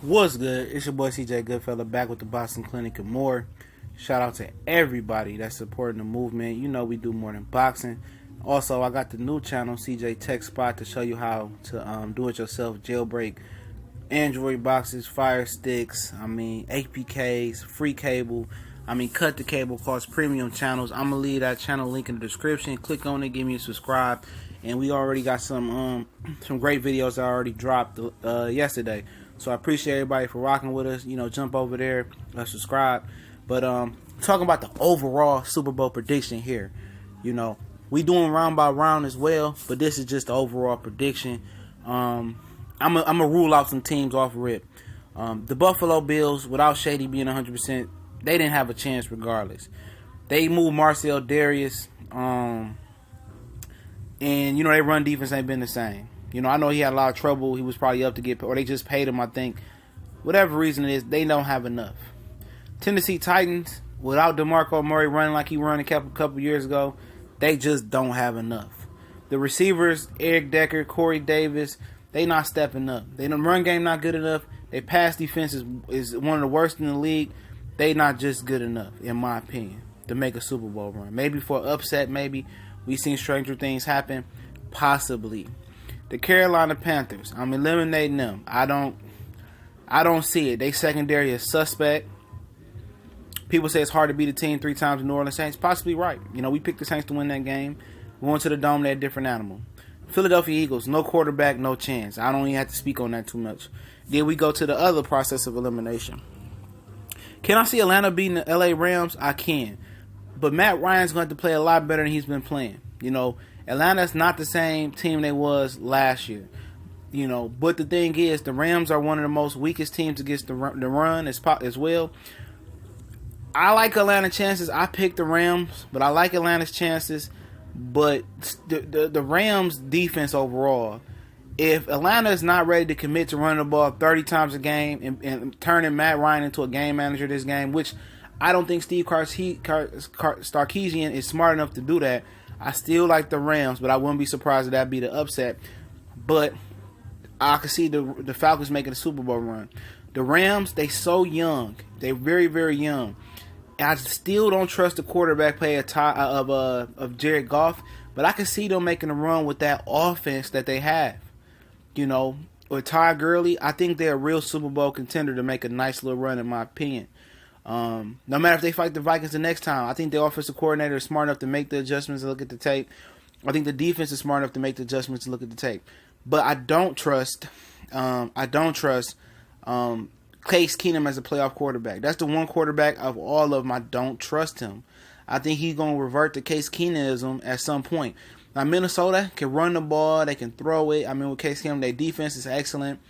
What's good? It's your boy CJ Goodfella back with the Boston Clinic and more. Shout out to everybody that's supporting the movement. You know we do more than boxing. Also, I got the new channel, CJ Tech Spot, to show you how to do it yourself, jailbreak Android boxes, Fire Sticks, APKs, free cable, cut the cable, cost premium channels. I'm going to leave that channel link in the description. Click on it, give me a subscribe. And we already got some great videos that I already dropped yesterday. So I appreciate everybody for rocking with us. You know, jump over there, subscribe. But talking about the overall Super Bowl prediction here. You know, we doing round by round as well, but this is just the overall prediction. I'm gonna rule out some teams off rip. The Buffalo Bills, without Shady being 100%, they didn't have a chance regardless. They moved Marcel Darius, and you know, their run defense ain't been the same. You know, I know he had a lot of trouble. He was probably up to get, or they just paid him, I think. Whatever reason it is, they don't have enough. Tennessee Titans, without DeMarco Murray running like he ran a couple years ago, they just don't have enough. The receivers, Eric Decker, Corey Davis, they not stepping up. They run game not good enough. Their pass defense is one of the worst in the league. They not just good enough, in my opinion, to make a Super Bowl run. Maybe for an upset, maybe. We've seen stranger things happen. Possibly. The Carolina Panthers, I'm eliminating them. I don't see it. They secondary is suspect. People say it's hard to beat a team 3 times in New Orleans Saints. Possibly right. You know, we picked the Saints to win that game. Going to the Dome, they're a different animal. Philadelphia Eagles, no quarterback, no chance. I don't even have to speak on that too much. Then we go to the other process of elimination. Can I see Atlanta beating the LA Rams? I can. But Matt Ryan's going to have to play a lot better than he's been playing. You know, Atlanta's not the same team they was last year. You know, but the thing is, the Rams are one of the most weakest teams against the run as well. I like Atlanta's chances. I picked the Rams, but I like Atlanta's chances. But the Rams' defense overall, if Atlanta is not ready to commit to running the ball 30 times a game and turning Matt Ryan into a game manager this game, which I don't think Steve Sarkisian is smart enough to do that. I still like the Rams, but I wouldn't be surprised if that be the upset. But I could see the Falcons making a Super Bowl run. The Rams, they so young. They're very, very young. And I still don't trust the quarterback play of Jared Goff, but I can see them making a run with that offense that they have. You know, with Ty Gurley, I think they're a real Super Bowl contender to make a nice little run, in my opinion. No matter if they fight the Vikings the next time, I think the offensive coordinator is smart enough to make the adjustments and look at the tape. I think the defense is smart enough to make the adjustments and look at the tape. But I don't trust Case Keenum as a playoff quarterback. That's the one quarterback of all of them I don't trust him. I think he's going to revert to Case Keenumism at some point. Now, Minnesota can run the ball. They can throw it. With Case Keenum, their defense is excellent.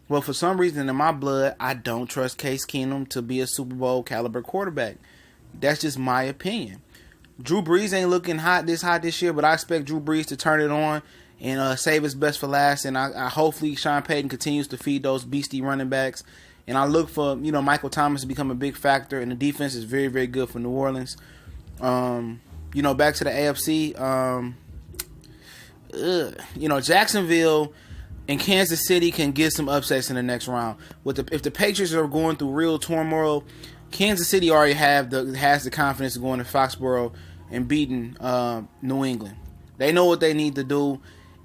Well, for some reason in my blood, I don't trust Case Keenum to be a Super Bowl caliber quarterback. That's just my opinion. Drew Brees ain't looking hot this year, but I expect Drew Brees to turn it on and save his best for last. And I hopefully Sean Payton continues to feed those beastie running backs. And I look for, Michael Thomas to become a big factor. And the defense is very, very good for New Orleans. Back to the AFC. Jacksonville and Kansas City can get some upsets in the next round. If the Patriots are going through real turmoil, Kansas City already has the confidence of going to Foxborough and beating New England. They know what they need to do,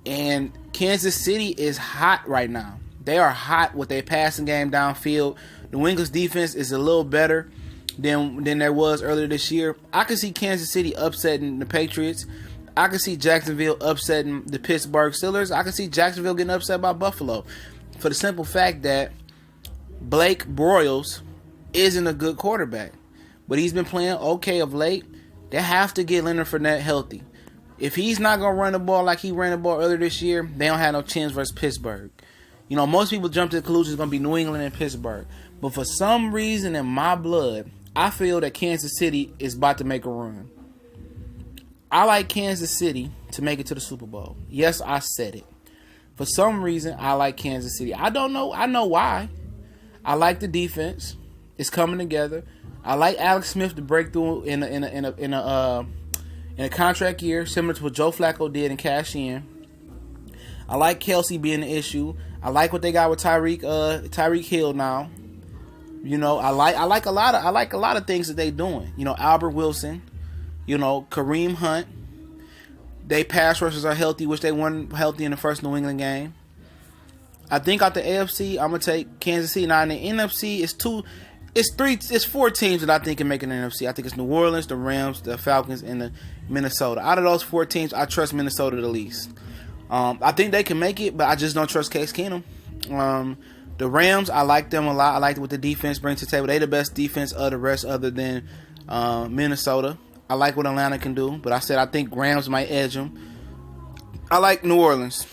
and Kansas City is hot right now. They are hot with their passing game downfield. New England's defense is a little better than there was earlier this year. I can see Kansas City upsetting the Patriots. I can see Jacksonville upsetting the Pittsburgh Steelers. I can see Jacksonville getting upset by Buffalo. For the simple fact that Blake Bortles isn't a good quarterback. But he's been playing okay of late. They have to get Leonard Fournette healthy. If he's not going to run the ball like he ran the ball earlier this year, they don't have no chance versus Pittsburgh. Most people jump to the conclusion it's going to be New England and Pittsburgh. But for some reason in my blood, I feel that Kansas City is about to make a run. I like Kansas City to make it to the Super Bowl. Yes, I said it. For some reason, I like Kansas City. I don't know. I know why. I like the defense. It's coming together. I like Alex Smith to break through in a contract year, similar to what Joe Flacco did and cash in. I like Kelsey being the issue. I like what they got with Tyreek Hill now. You know, I like a lot of things that they doing. You know, Albert Wilson, you know, Kareem Hunt. They pass rushers are healthy, which they weren't healthy in the first New England game. I think out the AFC, I'm gonna take Kansas City. Now in the NFC, it's 4 teams that I think can make an NFC. I think it's New Orleans, the Rams, the Falcons, and the Minnesota. Out of those 4 teams, I trust Minnesota the least. I think they can make it, but I just don't trust Case Keenum. The Rams, I like them a lot. I like what the defense brings to the table. They the best defense of the rest other than Minnesota. I like what Atlanta can do, but I think Rams might edge them. I like New Orleans.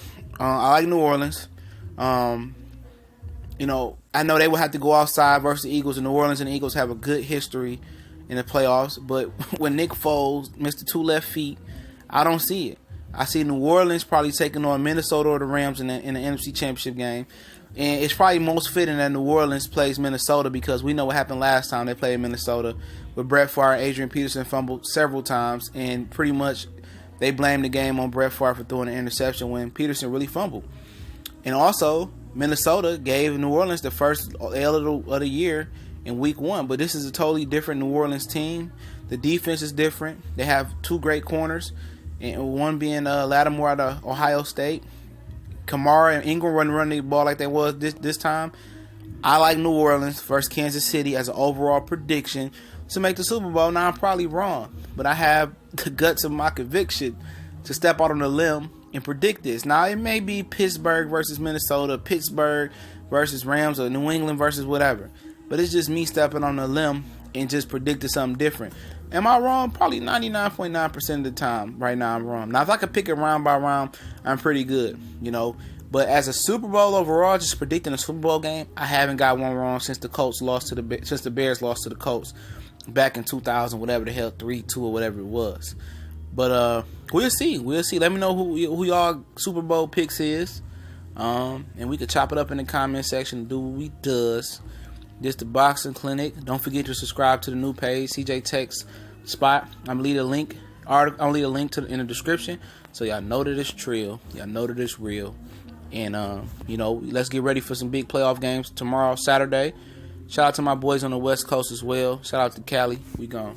You know, I know they would have to go outside versus the Eagles, and New Orleans and the Eagles have a good history in the playoffs. But when Nick Foles missed the 2 left feet, I don't see it. I see New Orleans probably taking on Minnesota or the Rams in the NFC Championship game. And it's probably most fitting that New Orleans plays Minnesota because we know what happened last time they played Minnesota with Brett Favre and Adrian Peterson fumbled several times, and pretty much they blamed the game on Brett Favre for throwing an interception when Peterson really fumbled. And also, Minnesota gave New Orleans the first L of the year in week 1, but this is a totally different New Orleans team. The defense is different. They have 2 great corners, and one being Lattimore out of Ohio State. Kamara and Ingram running the ball like they was this time. I like New Orleans versus Kansas City as an overall prediction to make the Super Bowl. Now, I'm probably wrong, but I have the guts of my conviction to step out on a limb and predict this. Now, it may be Pittsburgh versus Minnesota, Pittsburgh versus Rams, or New England versus whatever. But it's just me stepping on a limb and just predicting something different. Am I wrong? Probably 99.9% of the time right now I'm wrong. Now, if I could pick it round by round, I'm pretty good, you know. But as a Super Bowl overall, just predicting a Super Bowl game, I haven't got one wrong since the Bears lost to the Colts back in 2000, whatever the hell, 3-2 or whatever it was. But we'll see. Let me know who y'all Super Bowl picks is. And we could chop it up in the comment section and do what we does. This the Boxing Clinic. Don't forget to subscribe to the new page, CJ Tech's Spot. I'm gonna leave a link in the description, so y'all know that it's trill. Y'all know that it's real. And you know, let's get ready for some big playoff games tomorrow, Saturday. Shout out to my boys on the West Coast as well. Shout out to Cali. We gone.